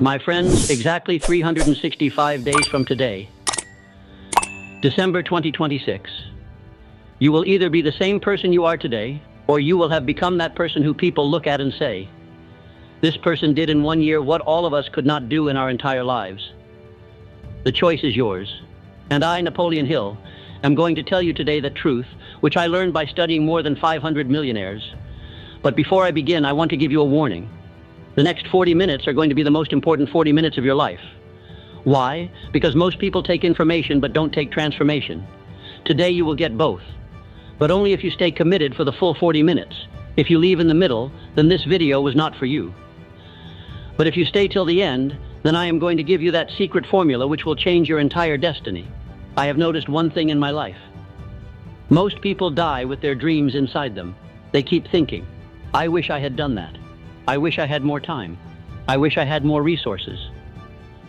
My friends, exactly 365 days from today, December 2026, you will either be the same person you are today, or you will have become that person who people look at and say, this person did in 1 year what all of us could not do in our entire lives. The choice is yours. And I, Napoleon Hill, am going to tell you today the truth, which I learned by studying more than 500 millionaires. But before I begin, I want to give you a warning. The next 40 minutes are going to be the most important 40 minutes of your life. Why? Because most people take information but don't take transformation. Today you will get both, but only if you stay committed for the full 40 minutes. If you leave in the middle, then this video was not for you. But if you stay till the end, then I am going to give you that secret formula which will change your entire destiny. I have noticed one thing in my life. Most people die with their dreams inside them. They keep thinking, I wish I had done that. I wish I had more time. I wish I had more resources.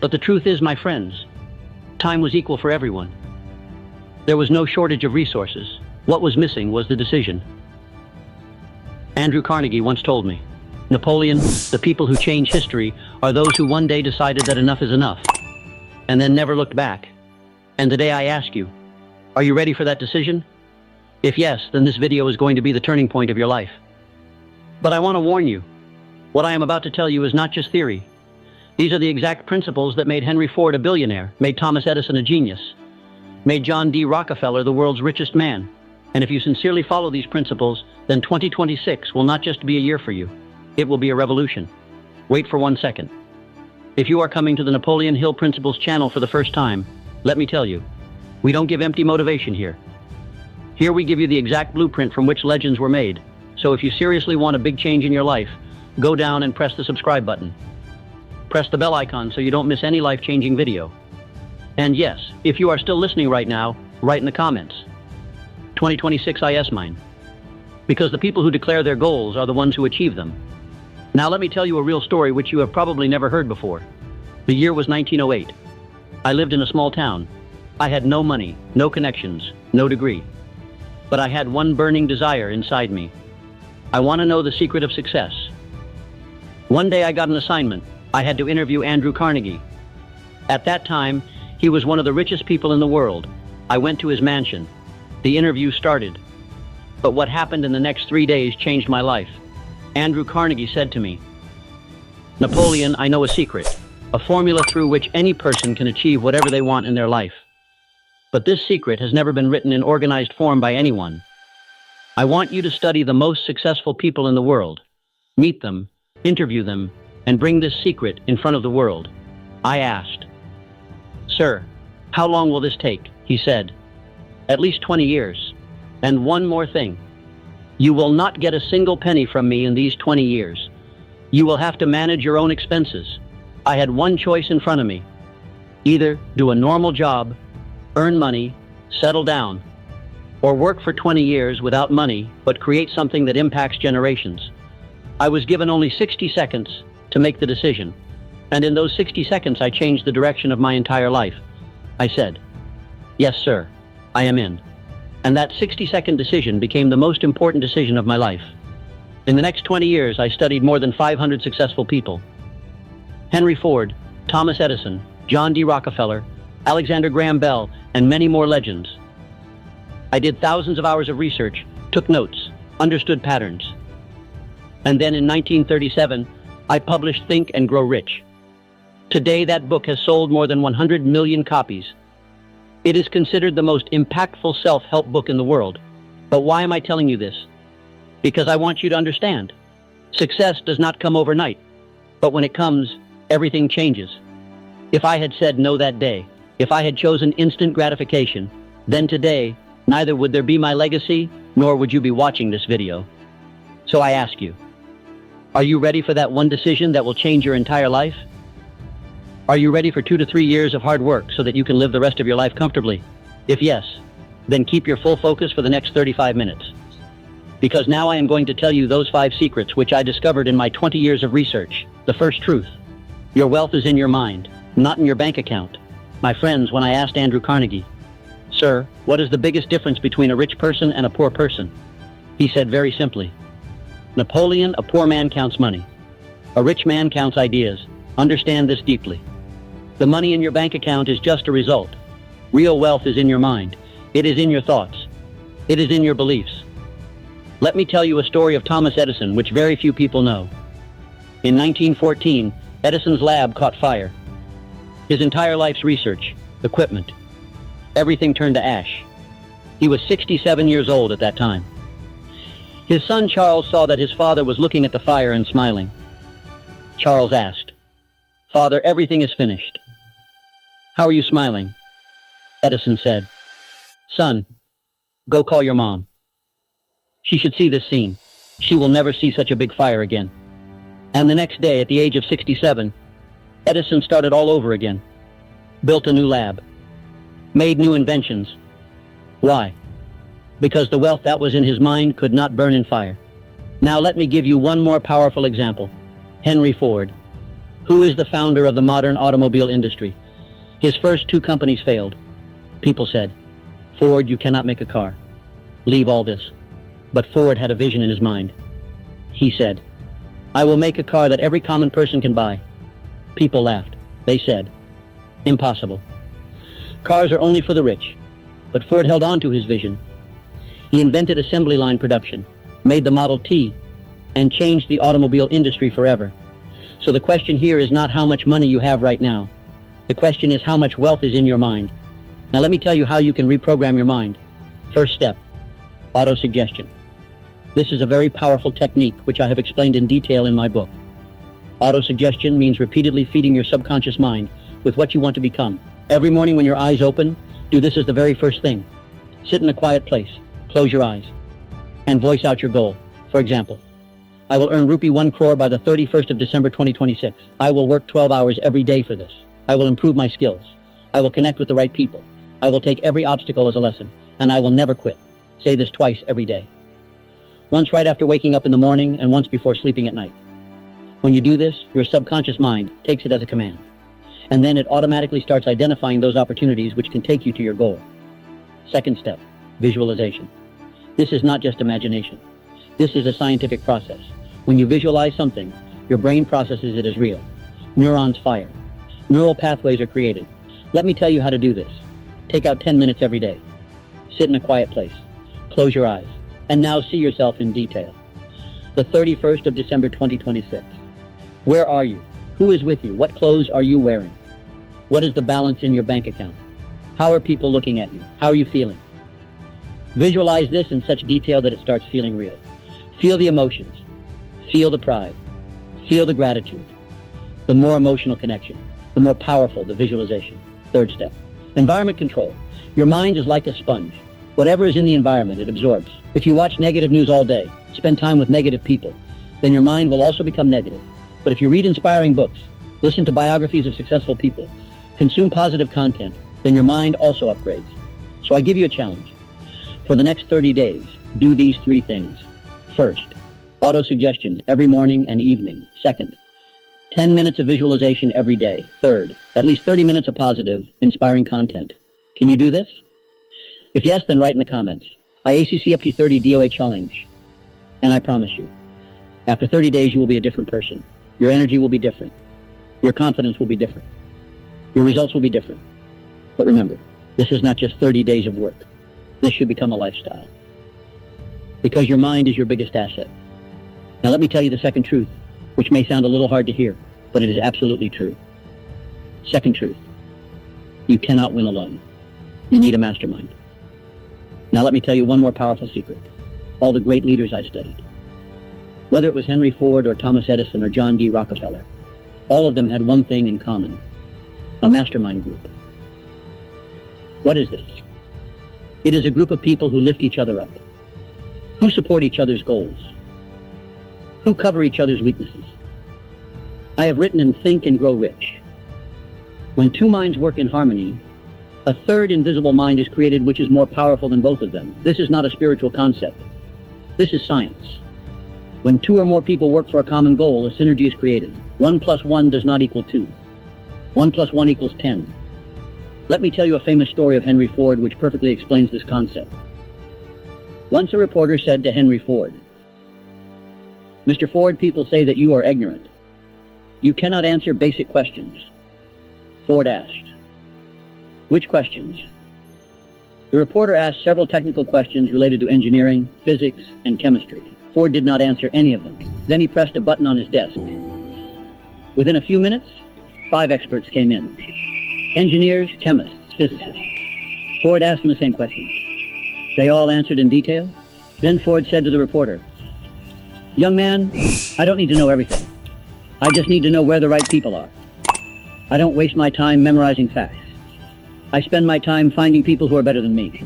But the truth is, my friends, time was equal for everyone. There was no shortage of resources. What was missing was the decision. Andrew Carnegie once told me, Napoleon, the people who change history are those who one day decided that enough is enough, and then never looked back. And today I ask you, are you ready for that decision? If yes, then this video is going to be the turning point of your life. But I want to warn you, what I am about to tell you is not just theory. These are the exact principles that made Henry Ford a billionaire, made Thomas Edison a genius, made John D. Rockefeller the world's richest man. And if you sincerely follow these principles, then 2026 will not just be a year for you. It will be a revolution. Wait for 1 second. If you are coming to the Napoleon Hill Principles channel for the first time, let me tell you, we don't give empty motivation here. Here we give you the exact blueprint from which legends were made. So if you seriously want a big change in your life, go down and press the subscribe button. Press the bell icon so you don't miss any life-changing video. And yes, if you are still listening right now, write in the comments, 2026 IS mine. Because the people who declare their goals are the ones who achieve them. Now let me tell you a real story which you have probably never heard before. The year was 1908. I lived in a small town. I had no money, no connections, no degree. But I had one burning desire inside me. I want to know the secret of success. One day I got an assignment. I had to interview Andrew Carnegie. At that time, he was one of the richest people in the world. I went to his mansion. The interview started. But what happened in the next 3 days changed my life. Andrew Carnegie said to me, Napoleon, I know a secret, a formula through which any person can achieve whatever they want in their life. But this secret has never been written in organized form by anyone. I want you to study the most successful people in the world, meet them, interview them, and bring this secret in front of the world. I asked, Sir, how long will this take? He said, at least 20 years. And one more thing. You will not get a single penny from me in these 20 years. You will have to manage your own expenses. I had one choice in front of me. Either do a normal job, earn money, settle down, or work for 20 years without money, but create something that impacts generations. I was given only 60 seconds to make the decision. And in those 60 seconds, I changed the direction of my entire life. I said, yes, sir, I am in. And that 60-second decision became the most important decision of my life. In the next 20 years, I studied more than 500 successful people. Henry Ford, Thomas Edison, John D. Rockefeller, Alexander Graham Bell, and many more legends. I did thousands of hours of research, took notes, understood patterns. And then in 1937, I published Think and Grow Rich. Today, that book has sold more than 100 million copies. It is considered the most impactful self-help book in the world. But why am I telling you this? Because I want you to understand. Success does not come overnight. But when it comes, everything changes. If I had said no that day, if I had chosen instant gratification, then today, neither would there be my legacy, nor would you be watching this video. So I ask you, are you ready for that one decision that will change your entire life? Are you ready for 2 to 3 years of hard work so that you can live the rest of your life comfortably? If yes, then keep your full focus for the next 35 minutes. Because now I am going to tell you those 5 secrets which I discovered in my 20 years of research. The first truth. Your wealth is in your mind, not in your bank account. My friends, when I asked Andrew Carnegie, Sir, what is the biggest difference between a rich person and a poor person? He said very simply, Napoleon, a poor man counts money. A rich man counts ideas. Understand this deeply. The money in your bank account is just a result. Real wealth is in your mind. It is in your thoughts. It is in your beliefs. Let me tell you a story of Thomas Edison, which very few people know. In 1914, Edison's lab caught fire. His entire life's research, equipment, everything turned to ash. He was 67 years old at that time. His son Charles saw that his father was looking at the fire and smiling. Charles asked, "Father, everything is finished. How are you smiling?" Edison said, "Son, go call your mom. She should see this scene. She will never see such a big fire again." And the next day, at the age of 67, Edison started all over again. Built a new lab. Made new inventions. Why? Because the wealth that was in his mind could not burn in fire. Now let me give you one more powerful example. Henry Ford. Who is the founder of the modern automobile industry? His first two companies failed. People said, "Ford, you cannot make a car. Leave all this." But Ford had a vision in his mind. He said, "I will make a car that every common person can buy." People laughed. They said, "Impossible. Cars are only for the rich." But Ford held on to his vision. He invented assembly line production, made the Model T, and changed the automobile industry forever. So the question here is not how much money you have right now. The question is how much wealth is in your mind. Now let me tell you how you can reprogram your mind. First step, autosuggestion. This is a very powerful technique which I have explained in detail in my book. Autosuggestion means repeatedly feeding your subconscious mind with what you want to become. Every morning when your eyes open, do this as the very first thing. Sit in a quiet place, close your eyes, and voice out your goal. For example, I will earn rupee 1 crore by the 31st of December 2026. I will work 12 hours every day for this. I will improve my skills. I will connect with the right people. I will take every obstacle as a lesson, and I will never quit. Say this twice every day. Once right after waking up in the morning and once before sleeping at night. When you do this, your subconscious mind takes it as a command. And then it automatically starts identifying those opportunities which can take you to your goal. Second step, visualization. This is not just imagination. This is a scientific process. When you visualize something, your brain processes it as real. Neurons fire. Neural pathways are created. Let me tell you how to do this. Take out 10 minutes every day. Sit in a quiet place. Close your eyes. And now see yourself in detail. The 31st of December 2026. Where are you? Who is with you? What clothes are you wearing? What is the balance in your bank account? How are people looking at you? How are you feeling? Visualize this in such detail that it starts feeling real. Feel the emotions. Feel the pride. Feel the gratitude. The more emotional connection, the more powerful the visualization. Third step, environment control. Your mind is like a sponge. Whatever is in the environment, it absorbs. If you watch negative news all day, spend time with negative people, then your mind will also become negative. But if you read inspiring books, listen to biographies of successful people, consume positive content, then your mind also upgrades. So I give you a challenge. For the next 30 days, do these 3 things. First, autosuggestion every morning and evening. Second, 10 minutes of visualization every day. Third, at least 30 minutes of positive, inspiring content. Can you do this? If yes, then write in the comments. I ACC up to 30 DOA challenge. And I promise you, after 30 days, you will be a different person. Your energy will be different. Your confidence will be different. Your results will be different. But remember, this is not just 30 days of work. This should become a lifestyle. Because your mind is your biggest asset. Now let me tell you the second truth, which may sound a little hard to hear, but it is absolutely true. Second truth, you cannot win alone. You need a mastermind. Now let me tell you one more powerful secret. All the great leaders I studied, whether it was Henry Ford or Thomas Edison or John D. Rockefeller, all of them had one thing in common, a mastermind group. What is this? It is a group of people who lift each other up, who support each other's goals, who cover each other's weaknesses. I have written in Think and Grow Rich. When 2 minds work in harmony, a third invisible mind is created which is more powerful than both of them. This is not a spiritual concept. This is science. When 2 or more people work for a common goal, a synergy is created. 1 + 1 does not equal 2. 1 + 1 = 10. Let me tell you a famous story of Henry Ford which perfectly explains this concept. Once a reporter said to Henry Ford, "Mr. Ford, people say that you are ignorant. You cannot answer basic questions. Ford asked. Which questions? The reporter asked several technical questions related to engineering, physics, and chemistry. Ford did not answer any of them. Then he pressed a button on his desk. Within a few minutes, 5 experts came in. Engineers, chemists, physicists. Ford asked them the same questions. They all answered in detail. Then Ford said to the reporter, "Young man, I don't need to know everything. I just need to know where the right people are. I don't waste my time memorizing facts. I spend my time finding people who are better than me.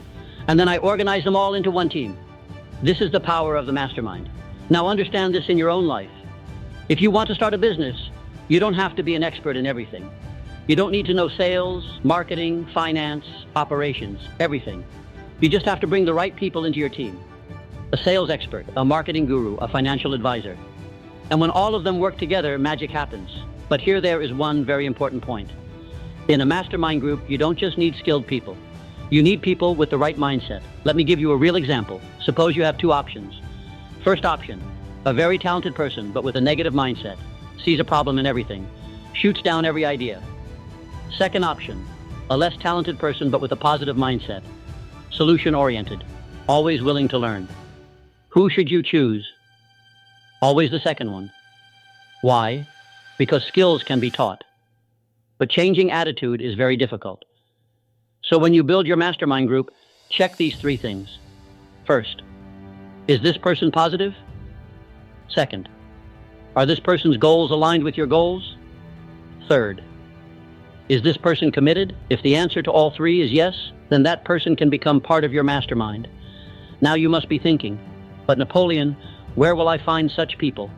And then I organize them all into one team. This is the power of the mastermind. Now understand this in your own life. If you want to start a business, you don't have to be an expert in everything. You don't need to know sales, marketing, finance, operations, everything. You just have to bring the right people into your team. A sales expert, a marketing guru, a financial advisor. And when all of them work together, magic happens. But here there is one very important point. In a mastermind group, you don't just need skilled people. You need people with the right mindset. Let me give you a real example. Suppose you have 2 options. First option, a very talented person, but with a negative mindset, sees a problem in everything, shoots down every idea. Second option, a less talented person, but with a positive mindset, solution-oriented, always willing to learn. Who should you choose? Always the second one. Why? Because skills can be taught. But changing attitude is very difficult. So when you build your mastermind group, check these 3 things. First, is this person positive? Second, are this person's goals aligned with your goals? Third, is this person committed? If the answer to all 3 is yes, then that person can become part of your mastermind. Now you must be thinking, but Napoleon, where will I find such people?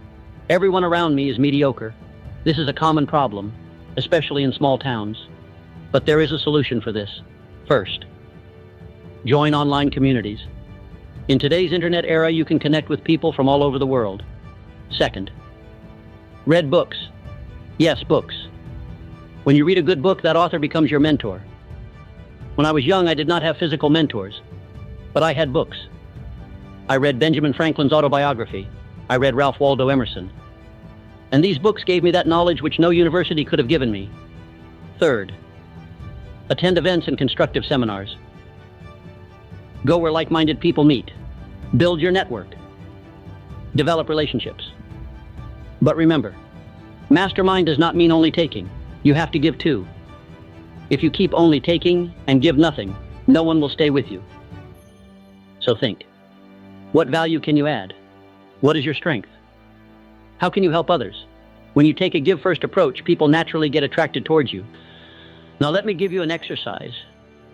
Everyone around me is mediocre. This is a common problem, especially in small towns. But there is a solution for this. First, join online communities. In today's internet era, you can connect with people from all over the world. Second, read books. Yes, books. When you read a good book, that author becomes your mentor. When I was young, I did not have physical mentors, but I had books. I read Benjamin Franklin's autobiography. I read Ralph Waldo Emerson. And these books gave me that knowledge which no university could have given me. Third, attend events and constructive seminars. Go where like-minded people meet. Build your network. Develop relationships. But remember, mastermind does not mean only taking. You have to give too. If you keep only taking and give nothing, no one will stay with you. So think. What value can you add? What is your strength? How can you help others? When you take a give-first approach, people naturally get attracted towards you. Now let me give you an exercise.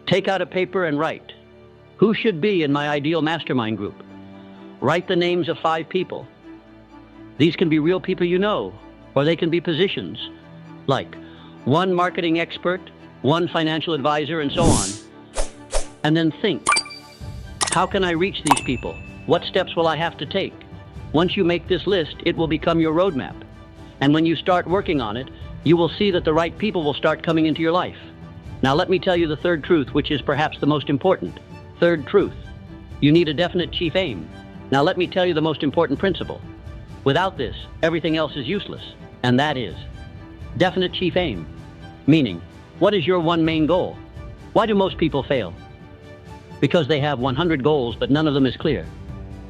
Take out a paper and write. Who should be in my ideal mastermind group? Write the names of 5 people. These can be real people you know, or they can be positions, like 1 marketing expert, 1 financial advisor, and so on. And then think, how can I reach these people? What steps will I have to take? Once you make this list, it will become your roadmap. And when you start working on it, you will see that the right people will start coming into your life. Now let me tell you the third truth, which is perhaps the most important. Third truth. You need a definite chief aim. Now let me tell you the most important principle. Without this, everything else is useless. And that is definite chief aim. Meaning, what is your one main goal? Why do most people fail? Because they have 100 goals, but none of them is clear.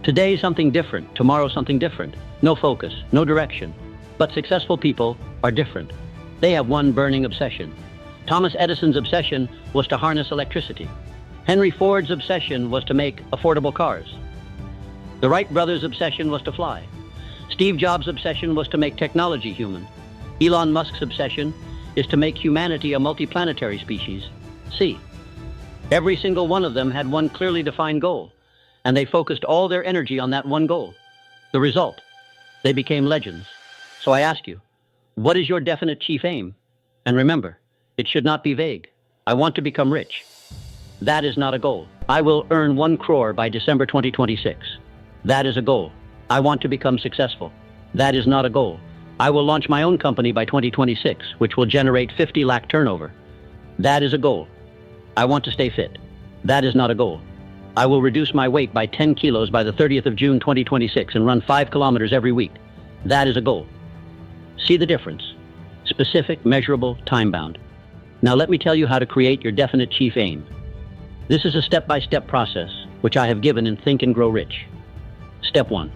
Today something different, tomorrow something different. No focus, no direction. But successful people are different. They have one burning obsession. Thomas Edison's obsession was to harness electricity. Henry Ford's obsession was to make affordable cars. The Wright brothers' obsession was to fly. Steve Jobs' obsession was to make technology human. Elon Musk's obsession is to make humanity a multiplanetary species. See, every single one of them had one clearly defined goal, and they focused all their energy on that one goal. The result, they became legends. So I ask you, what is your definite chief aim? And remember, it should not be vague. I want to become rich. That is not a goal. I will earn 1 crore by December 2026. That is a goal. I want to become successful. That is not a goal. I will launch my own company by 2026, which will generate 50 lakh turnover. That is a goal. I want to stay fit. That is not a goal. I will reduce my weight by 10 kilos by the 30th of June 2026 and run 5 kilometers every week. That is a goal. See the difference? Specific, measurable, time-bound. Now let me tell you how to create your definite chief aim. This is a step-by-step process, which I have given in Think and Grow Rich. Step 1.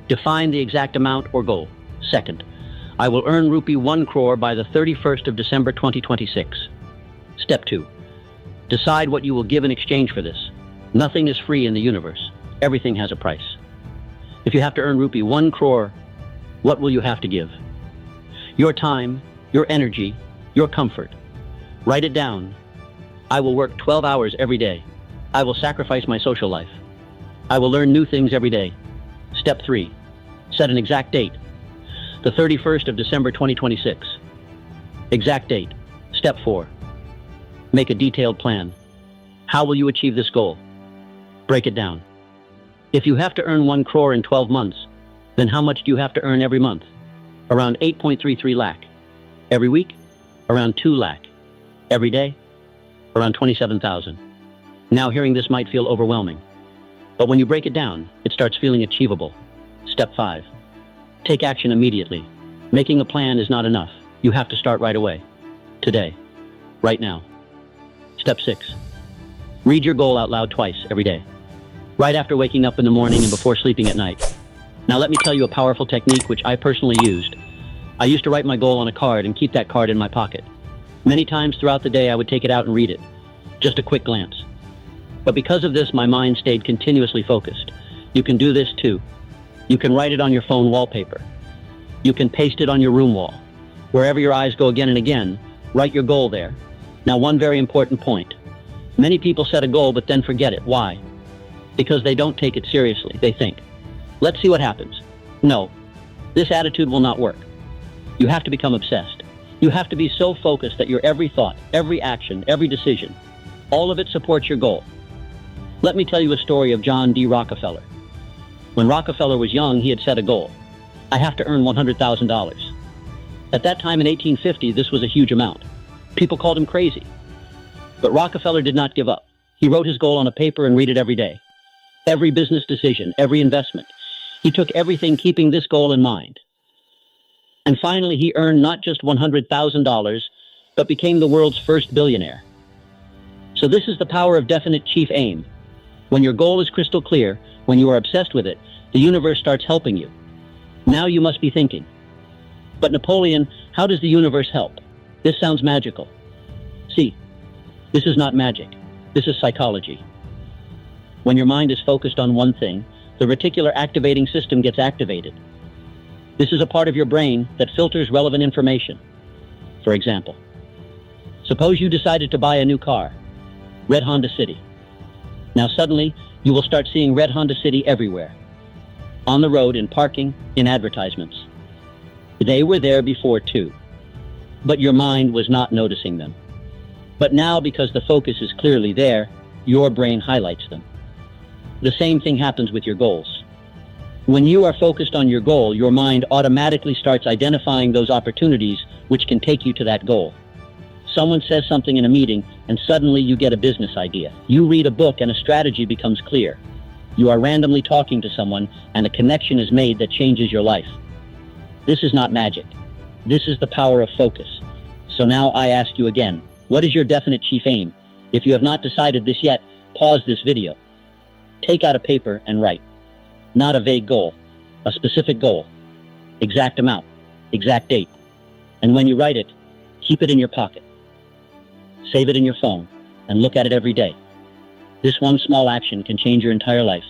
Define the exact amount or goal. Second, I will earn rupee 1 crore by the 31st of December 2026. Step 2. Decide what you will give in exchange for this. Nothing is free in the universe. Everything has a price. If you have to earn rupee 1 crore, what will you have to give? Your time, your energy, your comfort. Write it down. I will work 12 hours every day. I will sacrifice my social life. I will learn new things every day. Step 3. Set an exact date. The 31st of December 2026. Exact date. Step 4. Make a detailed plan. How will you achieve this goal? Break it down. If you have to earn 1 crore in 12 months, then how much do you have to earn every month? Around 8.33 lakh. Every week? Around 2 lakh. Every day? Around 27,000. Now hearing this might feel overwhelming, but when you break it down, it starts feeling achievable. Step 5. Take action immediately. Making a plan is not enough. You have to start right away. Today. Right now. Step 6. Read your goal out loud twice every day. Right after waking up in the morning and before sleeping at night. Now let me tell you a powerful technique which I personally used. I used to write my goal on a card and keep that card in my pocket. Many times throughout the day I would take it out and read it. Just a quick glance. But because of this, my mind stayed continuously focused. You can do this too. You can write it on your phone wallpaper. You can paste it on your room wall. Wherever your eyes go again and again, write your goal there. Now, one very important point. Many people set a goal but then forget it. Why? Because they don't take it seriously. They think, let's see what happens. No, this attitude will not work. You have to become obsessed. You have to be so focused that your every thought, every action, every decision, all of it supports your goal. Let me tell you a story of John D. Rockefeller. When Rockefeller was young, he had set a goal. I have to earn $100,000. At that time in 1850, this was a huge amount. People called him crazy. But Rockefeller did not give up. He wrote his goal on a paper and read it every day. Every business decision, every investment. He took everything keeping this goal in mind. And finally, he earned not just $100,000, but became the world's first billionaire. So this is the power of definite chief aim. When your goal is crystal clear, when you are obsessed with it, the universe starts helping you. Now you must be thinking, but Napoleon, how does the universe help? This sounds magical. See, this is not magic. This is psychology. When your mind is focused on one thing, the reticular activating system gets activated. This is a part of your brain that filters relevant information. For example, suppose you decided to buy a new car, red Honda City. Now suddenly, you will start seeing red Honda City everywhere. On the road, in parking, in advertisements. They were there before too. But your mind was not noticing them. But now, because the focus is clearly there, your brain highlights them. The same thing happens with your goals. When you are focused on your goal, your mind automatically starts identifying those opportunities which can take you to that goal. Someone says something in a meeting, and suddenly you get a business idea. You read a book and a strategy becomes clear. You are randomly talking to someone, and a connection is made that changes your life. This is not magic. This is the power of focus. So now I ask you again, what is your definite chief aim? If you have not decided this yet, pause this video. Take out a paper and write. Not a vague goal, a specific goal. Exact amount, exact date. And when you write it, keep it in your pocket. Save it in your phone and look at it every day. This one small action can change your entire life.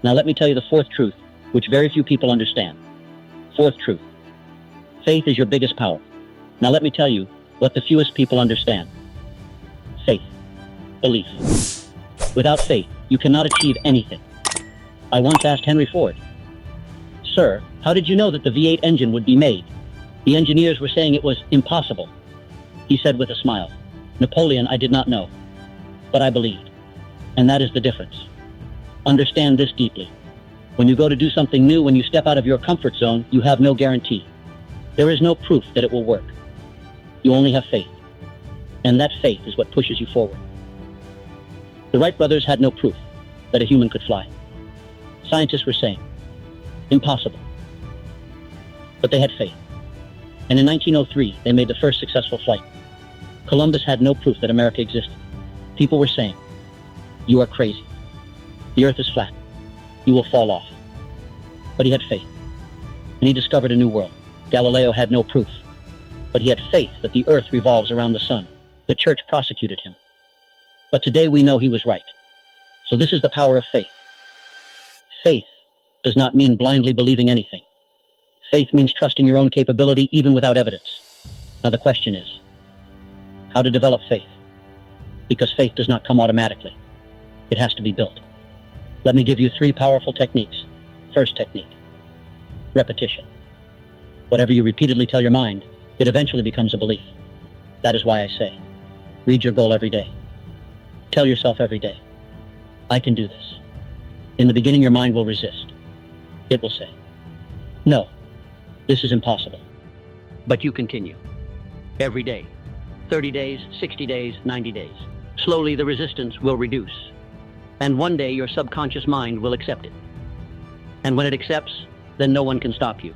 Now let me tell you the fourth truth, which very few people understand. Fourth truth. Faith is your biggest power. Now let me tell you what the fewest people understand. Faith. Belief. Without faith, you cannot achieve anything. I once asked Henry Ford, "Sir, how did you know that the V8 engine would be made? The engineers were saying it was impossible." He said with a smile, "Napoleon, I did not know, but I believed." And that is the difference. Understand this deeply. When you go to do something new, when you step out of your comfort zone, you have no guarantee. There is no proof that it will work. You only have faith. And that faith is what pushes you forward. The Wright brothers had no proof that a human could fly. Scientists were saying, impossible. But they had faith. And in 1903, they made the first successful flight. Columbus had no proof that America existed. People were saying, "You are crazy. The earth is flat. You will fall off." But he had faith, and he discovered a new world. Galileo had no proof, but he had faith that the earth revolves around the sun. The church prosecuted him. But today we know he was right. So this is the power of faith. Faith does not mean blindly believing anything. Faith means trusting your own capability even without evidence. Now the question is, how to develop faith? Because faith does not come automatically. It has to be built. Let me give you 3 powerful techniques. First technique, repetition. Whatever you repeatedly tell your mind, it eventually becomes a belief. That is why I say, read your goal every day. Tell yourself every day, I can do this. In the beginning, your mind will resist. It will say, no, this is impossible. But you continue. Every day. 30 days, 60 days, 90 days. Slowly the resistance will reduce. And one day your subconscious mind will accept it. And when it accepts, then no one can stop you.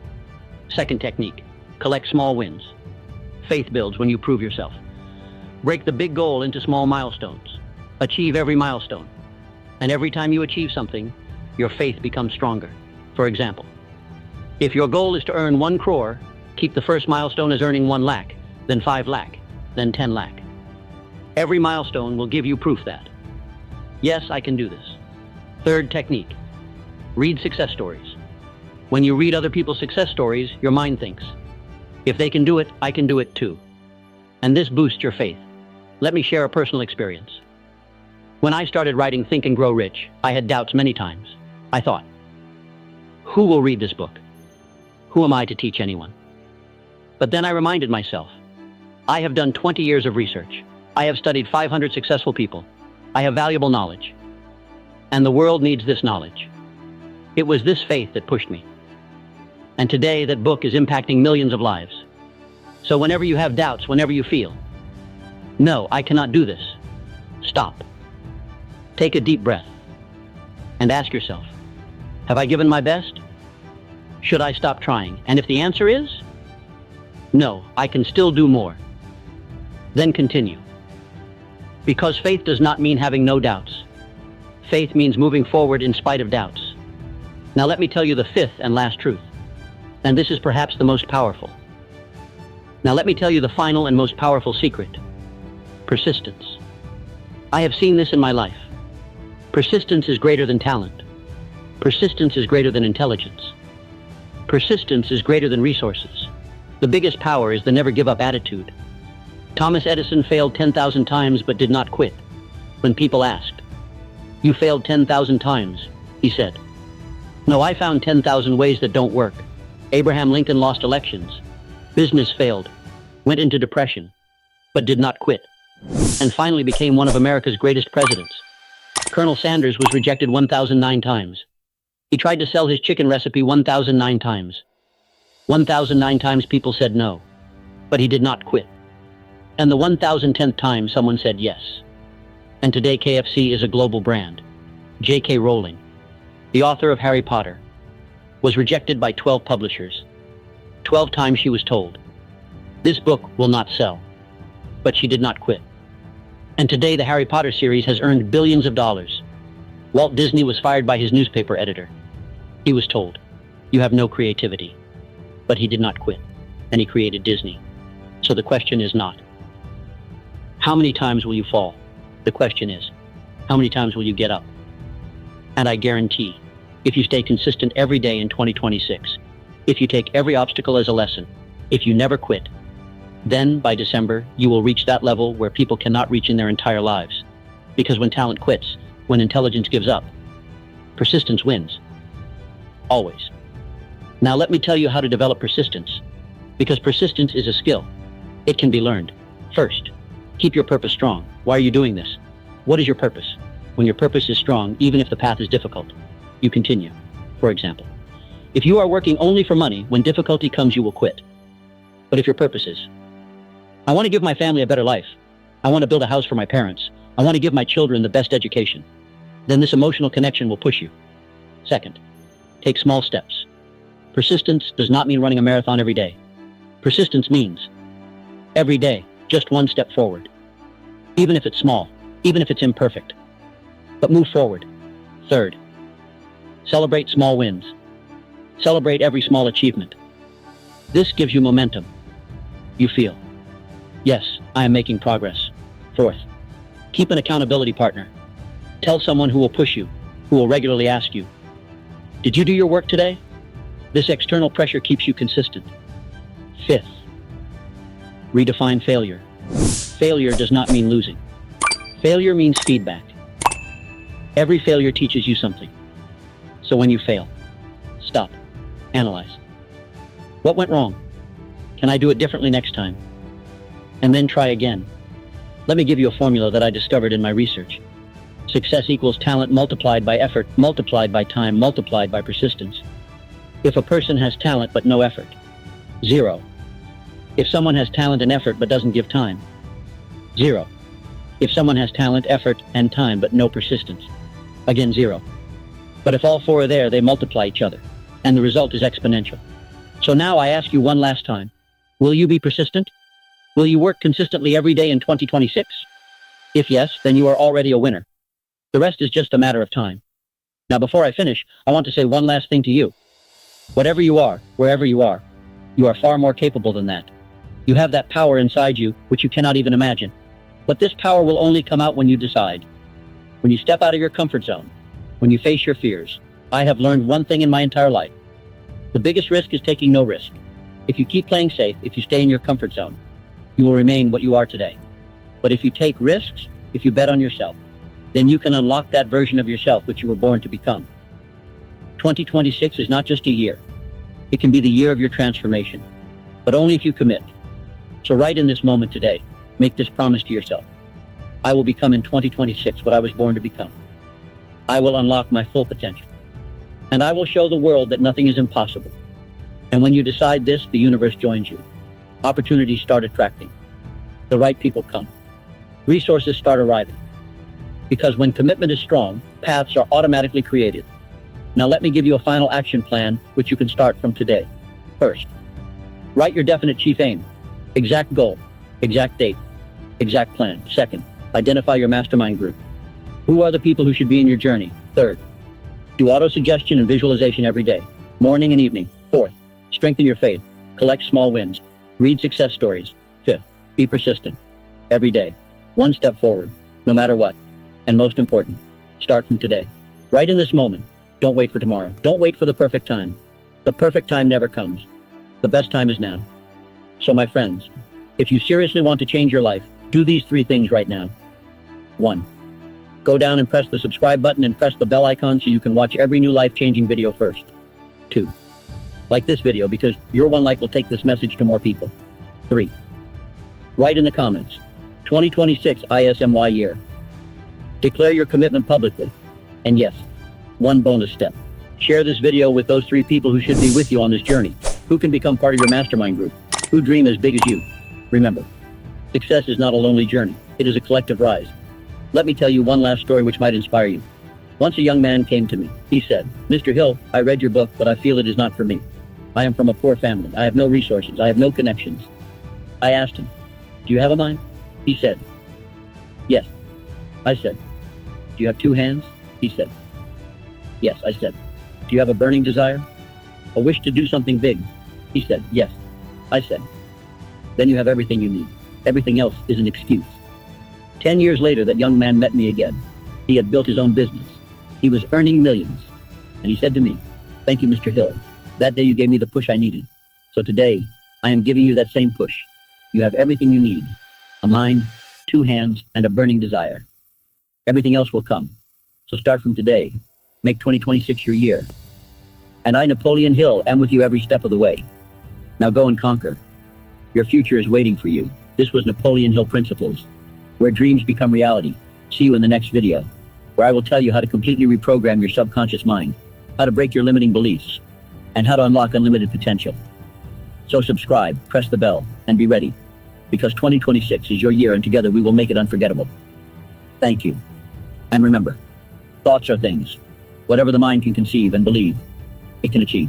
Second technique, collect small wins. Faith builds when you prove yourself. Break the big goal into small milestones. Achieve every milestone. And every time you achieve something, your faith becomes stronger. For example, if your goal is to earn 1 crore, keep the first milestone as earning 1 lakh, then 5 lakh, then 10 lakh. Every milestone will give you proof that, yes, I can do this. Third technique, read success stories. When you read other people's success stories, your mind thinks, if they can do it, I can do it too. And this boosts your faith. Let me share a personal experience. When I started writing Think and Grow Rich, I had doubts many times. I thought, who will read this book? Who am I to teach anyone? But then I reminded myself, I have done 20 years of research. I have studied 500 successful people. I have valuable knowledge. And the world needs this knowledge. It was this faith that pushed me. And today that book is impacting millions of lives. So whenever you have doubts, whenever you feel, no, I cannot do this, stop. Take a deep breath and ask yourself, have I given my best? Should I stop trying? And if the answer is, no, I can still do more, then continue. Because faith does not mean having no doubts. Faith means moving forward in spite of doubts. Now let me tell you the 5th and last truth. And this is perhaps the most powerful. Now let me tell you the final and most powerful secret. Persistence. I have seen this in my life. Persistence is greater than talent. Persistence is greater than intelligence. Persistence is greater than resources. The biggest power is the never give up attitude. Thomas Edison failed 10,000 times but did not quit. When people asked, you failed 10,000 times, he said, no, I found 10,000 ways that don't work. Abraham Lincoln lost elections. Business failed, went into depression, but did not quit, and finally became one of America's greatest presidents. Colonel Sanders was rejected 1,009 times. He tried to sell his chicken recipe 1,009 times. 1,009 times people said no, but he did not quit. And the 1,010th time someone said yes. And today KFC is a global brand. J.K. Rowling, the author of Harry Potter, was rejected by 12 publishers. 12 times she was told, this book will not sell. But she did not quit. And today the Harry Potter series has earned billions of dollars. Walt Disney was fired by his newspaper editor. He was told, you have no creativity. But he did not quit, and he created Disney. So the question is not, how many times will you fall? The question is, how many times will you get up? And I guarantee, if you stay consistent every day in 2026, if you take every obstacle as a lesson, if you never quit, then by December, you will reach that level where people cannot reach in their entire lives. Because when talent quits, when intelligence gives up, persistence wins. Always. Now let me tell you how to develop persistence. Because persistence is a skill. It can be learned. First, keep your purpose strong. Why are you doing this? What is your purpose? When your purpose is strong, even if the path is difficult, you continue. For example, if you are working only for money, when difficulty comes, you will quit. But if your purpose is, I want to give my family a better life. I want to build a house for my parents. I want to give my children the best education. Then this emotional connection will push you. Second, take small steps. Persistence does not mean running a marathon every day. Persistence means every day, just one step forward. Even if it's small, even if it's imperfect. But move forward. Third, celebrate small wins. Celebrate every small achievement. This gives you momentum. You feel, yes, I am making progress. Fourth, keep an accountability partner. Tell someone who will push you, who will regularly ask you, did you do your work today? This external pressure keeps you consistent. Fifth, redefine failure. Failure does not mean losing. Failure means feedback. Every failure teaches you something. So when you fail, stop, analyze. What went wrong? Can I do it differently next time? And then try again. Let me give you a formula that I discovered in my research. Success equals talent multiplied by effort, multiplied by time, multiplied by persistence. If a person has talent but no effort, 0. If someone has talent and effort but doesn't give time, 0. If someone has talent, effort, and time but no persistence, again 0. But if all four are there, they multiply each other, and the result is exponential. So now I ask you one last time, will you be persistent? Will you work consistently every day in 2026? If yes, then you are already a winner. The rest is just a matter of time. Now before I finish, I want to say one last thing to you. Whatever you are, wherever you are far more capable than that. You have that power inside you, which you cannot even imagine. But this power will only come out when you decide. When you step out of your comfort zone. When you face your fears. I have learned one thing in my entire life. The biggest risk is taking no risk. If you keep playing safe, if you stay in your comfort zone, you will remain what you are today. But if you take risks, if you bet on yourself, then you can unlock that version of yourself which you were born to become. 2026 is not just a year. It can be the year of your transformation, but only if you commit. So right in this moment today, make this promise to yourself. I will become in 2026 what I was born to become. I will unlock my full potential. And I will show the world that nothing is impossible. And when you decide this, the universe joins you. Opportunities start attracting. The right people come. Resources start arriving. Because when commitment is strong, paths are automatically created. Now let me give you a final action plan, which you can start from today. First, write your definite chief aim, exact goal, exact date, exact plan. Second, identify your mastermind group. Who are the people who should be in your journey? Third, do auto-suggestion and visualization every day, morning and evening. Fourth, strengthen your faith, collect small wins, read success stories. Fifth, be persistent. Every day, one step forward, no matter what. And most important, start from today. Right in this moment. Don't wait for tomorrow. Don't wait for the perfect time. The perfect time never comes. The best time is now. So my friends, if you seriously want to change your life, do these 3 things right now. 1. Go down and press the subscribe button and press the bell icon so you can watch every new life-changing video first. 2. Like this video because your one like will take this message to more people. 3. Write in the comments, 2026 ISMY year. Declare your commitment publicly. And yes, one bonus step. Share this video with those 3 people who should be with you on this journey, who can become part of your mastermind group, who dream as big as you. Remember, success is not a lonely journey. It is a collective rise. Let me tell you one last story which might inspire you. Once a young man came to me. He said, Mr. Hill, I read your book, but I feel it is not for me. I am from a poor family. I have no resources. I have no connections. I asked him, do you have a mind? He said, yes. I said, do you have 2 hands? He said, yes. I said, do you have a burning desire? A wish to do something big? He said, yes. I said, then you have everything you need. Everything else is an excuse. 10 years later, that young man met me again. He had built his own business. He was earning millions. And he said to me, thank you, Mr. Hill. That day you gave me the push I needed. So today, I am giving you that same push. You have everything you need. A mind, 2 hands, and a burning desire. Everything else will come. So start from today. Make 2026 your year. And I, Napoleon Hill, am with you every step of the way. Now go and conquer. Your future is waiting for you. This was Napoleon Hill Principles, where dreams become reality. See you in the next video, where I will tell you how to completely reprogram your subconscious mind, how to break your limiting beliefs, and how to unlock unlimited potential. So subscribe, press the bell, and be ready, because 2026 is your year and together we will make it unforgettable. Thank you. And remember, thoughts are things. Whatever the mind can conceive and believe, it can achieve.